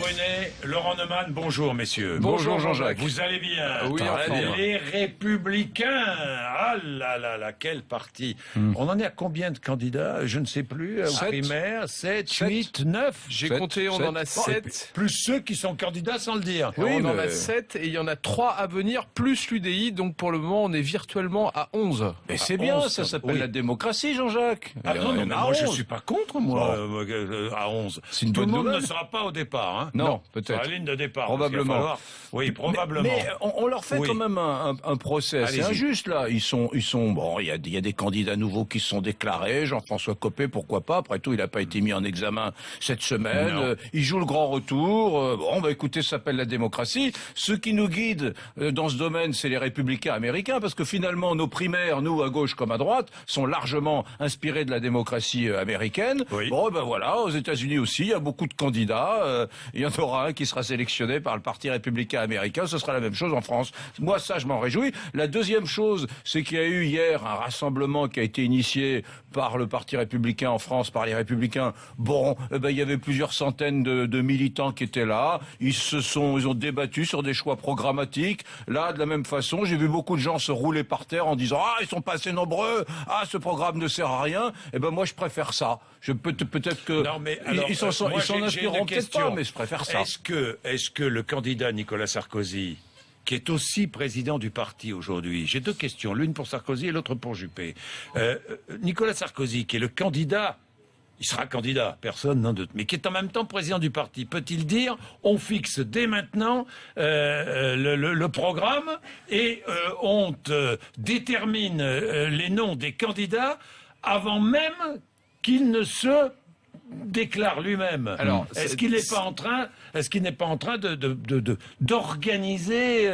Brunet, Laurent Neumann, bonjour messieurs. Bonjour Jean-Jacques. Vous allez bien? Oui, Très enfin. bien. Les Républicains, ah là là là, quel parti. On en est à combien de candidats? Je ne sais plus, aux Sept. primaires, 7, 8, 9. J'ai Sept, compté, on sept. en a 7. Plus ceux qui sont candidats sans le dire. Oui, on en mais- a 7 et il y en a 3 à venir, plus l'UDI. Donc pour le moment, on est virtuellement à 11. Mais c'est bien, 11, ça s'appelle oui. la démocratie, Jean-Jacques. Ah Il y non, en non, a mais moi je 11. suis pas contre, moi, à 11. C'est une Tout le bonne monde nouvelle. ne sera pas au départ, hein. Non, Sur peut-être. la ligne de départ. Probablement. Il va falloir- Oui, probablement. Mais on leur fait Oui. quand même un procès assez Allez-y. injuste, là. Ils sont, bon, il y a des candidats nouveaux qui se sont déclarés. Jean-François Copé, pourquoi pas? Après tout, il n'a pas été mis en examen cette semaine. Non. Il joue le grand retour. Bon, bah, écoutez, ça s'appelle la démocratie. Ceux qui nous guident dans ce domaine, c'est les républicains américains, parce que finalement, nos primaires, nous, à gauche comme à droite, sont largement inspirés de la démocratie américaine. Oui. Bon, ben voilà, aux États-Unis aussi, il y a beaucoup de candidats. Il y en aura un qui sera sélectionné par le Parti républicain américain. Ce sera la même chose en France. Moi, ça, je m'en réjouis. La deuxième chose, c'est qu'il y a eu hier un rassemblement qui a été initié par le Parti républicain en France, par les Républicains. Bon, il y avait plusieurs centaines de militants qui étaient là. Ils ont débattu sur des choix programmatiques. Là, de la même façon, j'ai vu beaucoup de gens se rouler par terre en disant « Ah, ils sont pas assez nombreux. Ah, ce programme ne sert à rien. » Eh ben, moi, je préfère ça. Peut-être que Non, mais alors, ils s'en moi, j'ai inspireront une peut-être question. pas, mais je préfère ça. Est-ce que le candidat Nicolas Sarkozy, qui est aussi président du parti aujourd'hui, j'ai deux questions, l'une pour Sarkozy et l'autre pour Juppé. Nicolas Sarkozy, qui est le candidat, il sera candidat, personne n'en doute, mais qui est en même temps président du parti, peut-il dire, on fixe dès maintenant le programme et on détermine les noms des candidats avant même qu'il ne se déclare lui-même. Alors, est-ce qu'il n'est pas en train d'organiser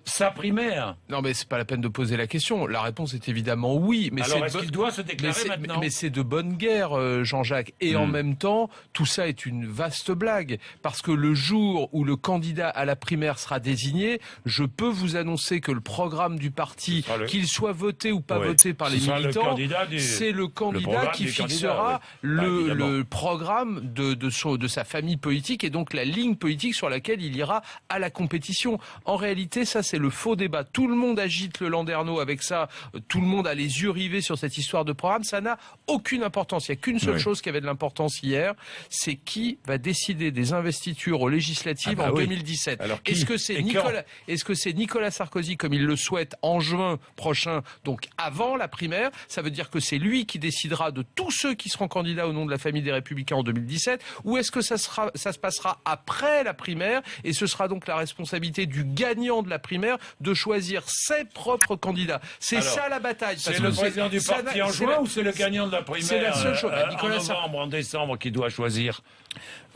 sa primaire? Non, mais c'est pas la peine de poser la question. La réponse est évidemment oui. Mais Alors, c'est est-ce qu'il doit se déclarer maintenant? Mais c'est de bonne guerre, Jean-Jacques. Et en même temps, tout ça est une vaste blague. Parce que le jour où le candidat à la primaire sera désigné, je peux vous annoncer que le programme du parti, Ce sera qu'il soit voté ou pas Oui. voté par Ce les sera le militants, candidat c'est le candidat programme qui du candidat, fixera oui. Bah, évidemment. le programme de sa famille politique et donc la ligne politique sur laquelle il ira à la compétition. En réalité, ça c'est le faux débat. Tout le monde agite le landerneau avec ça. Tout le monde a les yeux rivés sur cette histoire de programme. Ça n'a aucune importance. Il n'y a qu'une seule Oui. chose qui avait de l'importance hier, c'est qui va décider des investitures aux législatives en oui. 2017. Alors, qui Est-ce que c'est et Nicolas Sarkozy, comme il le souhaite, en juin prochain, donc avant la primaire? Ça veut dire que c'est lui qui décidera de tous ceux qui seront candidats au nom de la famille des Républicains en 2017, ou est-ce que ça se passera après la primaire et ce sera donc la responsabilité du gagnant de la primaire de choisir ses propres candidats? C'est Alors, ça la bataille. C'est le président du parti en juin ou c'est le gagnant de la primaire c'est la seule chose. en novembre, en décembre qui doit choisir?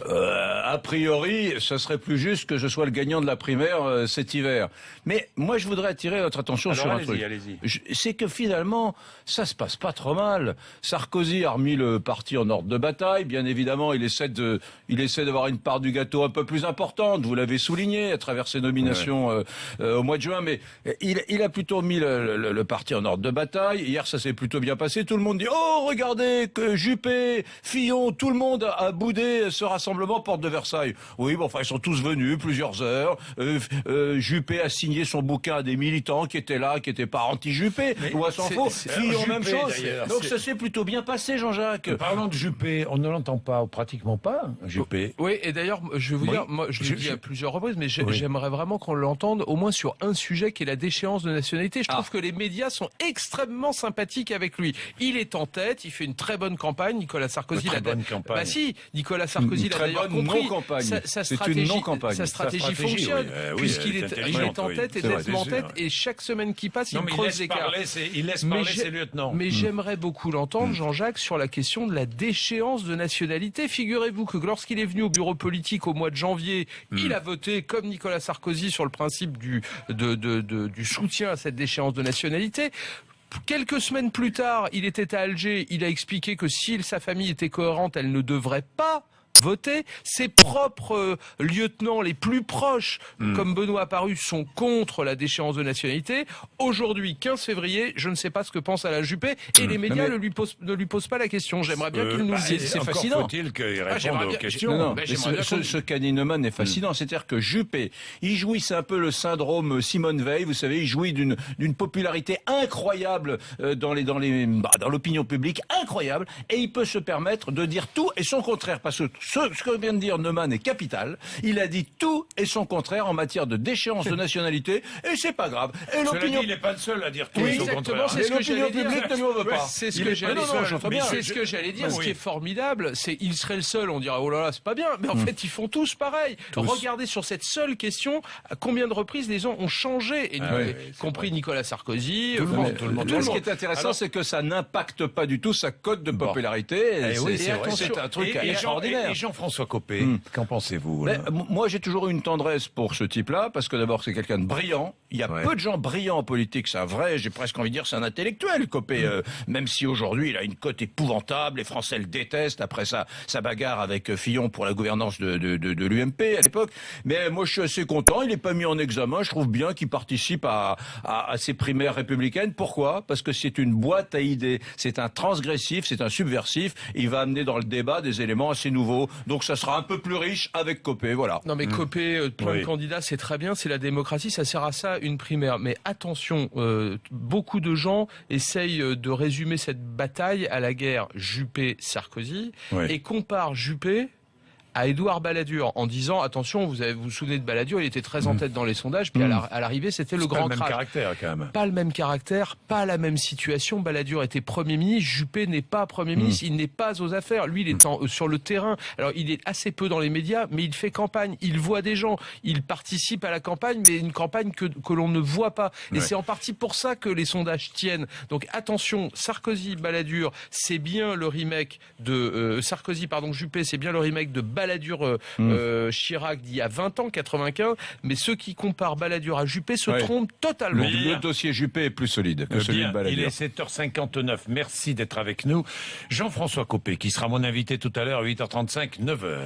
A priori, ce serait plus juste que je sois le gagnant de la primaire cet hiver. Mais moi, je voudrais attirer votre attention Alors, sur un allez-y, truc. allez-y. C'est que finalement, ça se passe pas trop mal. Sarkozy a remis le parti en ordre de bataille. Bien évidemment, il essaie d'avoir une part du gâteau un peu plus importante. Vous l'avez souligné à travers ses nominations au mois de juin. Mais il a plutôt mis le parti en ordre de bataille. Hier, ça s'est plutôt bien passé. Tout le monde dit « Oh, regardez, que Juppé, Fillon, tout le monde a boudé ce rassemblement porte de Versailles. » Oui, bon, enfin, ils sont tous venus, plusieurs heures. Juppé a signé son bouquin à des militants qui étaient là, qui n'étaient pas anti-Juppé. Ou à s'en faux. Fillon, même Juppé, chose. d'ailleurs, Donc ça s'est plutôt bien passé, Jean-Jacques. Parlons de Juppé, on ne l'entend pas, pratiquement pas, Juppé. Oui, et d'ailleurs, je vais vous Oui. dire, moi, je l'ai dit à plusieurs reprises, mais Oui. j'aimerais vraiment qu'on l'entende au moins sur un sujet qui est la déchéance de nationalité. Je trouve que les médias sont extrêmement sympathiques avec lui. Il est en tête, il fait une très bonne campagne. Nicolas Sarkozy Une très l'a bonne campagne. Bah si, Nicolas Sarkozy l'a très d'ailleurs bonne compris. non-campagne. Sa C'est une stratégie, non-campagne. sa Sa stratégie stratégie, fonctionne, oui, oui, puisqu'il elle est est intelligente, en oui. tête et C'est vrai, nettement en c'est tête, sûr, et chaque semaine qui passe, Non, il mais il creuse laisse l'écart. parler ses lieutenants. Mais j'aimerais beaucoup l'entendre, Jean-Jacques, sur la question de la déchéance de nationalité. Figurez-vous que lorsqu'il est venu au bureau politique au mois de janvier, il a voté comme Nicolas Sarkozy sur le principe du soutien à cette déchéance de nationalité. Quelques semaines plus tard, il était à Alger, il a expliqué que si sa famille était cohérente, elle ne devrait pas voté. Ses propres lieutenants les plus proches, comme Benoît Apparu, sont contre la déchéance de nationalité. Aujourd'hui, 15 février, je ne sais pas ce que pense Alain Juppé et les médias ne lui posent pas la question. J'aimerais bien qu'il nous le dise. C'est fascinant. Faut-il qu'il réponde j'aimerais aux bien- questions. Non, Ben, mais j'aimerais bien ce Candy Neumann est fascinant. C'est-à-dire que Juppé, il jouit un peu le syndrome Simone Veil. Vous savez, il jouit d'une popularité incroyable dans l'opinion publique, incroyable. Et il peut se permettre de dire tout et son contraire. Parce que ce que vient de dire Neumann est capital. Il a dit tout et son contraire en matière de déchéance de nationalité. Et c'est pas grave. Et Cela dit, l'opinion il n'est pas le seul à dire tout Oui, et son exactement, contraire. c'est ce que l'opinion j'allais dire. publique ne lui en veut pas. C'est ce Il que est j'allais pas dire. le seul. j'entends bien. C'est ce que j'allais dire. Ce Oui. qui est formidable, c'est il serait le seul. On dirait oh là là, c'est pas bien. Mais en fait, ils font tous pareil. Regardez sur cette seule question, à combien de reprises les gens ont changé, et oui, compris Nicolas Sarkozy. Tout le monde, tout le monde. Mais ce qui est intéressant, c'est que ça n'impacte pas du tout sa cote de popularité. Et oui, c'est c'est vrai. c'est un truc Et extraordinaire. Jean-François Copé, qu'en pensez-vous Mais, là moi, j'ai toujours eu une tendresse pour ce type-là, parce que d'abord, c'est quelqu'un de brillant. Il y a peu de gens brillants en politique, c'est un vrai, j'ai presque envie de dire, c'est un intellectuel, Copé. Même si aujourd'hui, il a une cote épouvantable, les Français le détestent après sa bagarre avec Fillon pour la gouvernance de l'UMP à l'époque. Mais moi, je suis assez content. Il n'est pas mis en examen. Je trouve bien qu'il participe à ces primaires républicaines. Pourquoi? Parce que c'est une boîte à idées. C'est un transgressif, c'est un subversif. Il va amener dans le débat des éléments assez nouveaux. Donc, ça sera un peu plus riche avec Copé. Voilà. Non mais Copé, plein Oui. de candidats, c'est très bien, c'est la démocratie, ça sert à ça une primaire. Mais attention, beaucoup de gens essayent de résumer cette bataille à la guerre Juppé-Sarkozy Oui. et comparent Juppé à Édouard Balladur en disant attention, vous vous souvenez de Balladur, il était très en tête dans les sondages, puis à l'arrivée c'était le C'est pas grand le même crash. caractère quand même. Pas le même caractère, pas la même situation. Balladur était Premier ministre, Juppé n'est pas Premier ministre, il n'est pas aux affaires. Lui, il est sur le terrain. Alors, il est assez peu dans les médias, mais il fait campagne, il voit des gens, il participe à la campagne, mais une campagne que l'on ne voit pas. Et c'est en partie pour ça que les sondages tiennent. Donc, attention, Sarkozy-Balladur, c'est bien le remake de... Juppé, c'est bien le remake de Balladur Chirac d'il y a 20 ans, 95, mais ceux qui comparent Balladur à Juppé se trompent totalement. Le dossier Juppé est plus solide que celui de Bien, Balladur. il est 7h59. Merci d'être avec nous. Jean-François Copé, qui sera mon invité tout à l'heure à 8h35, 9h.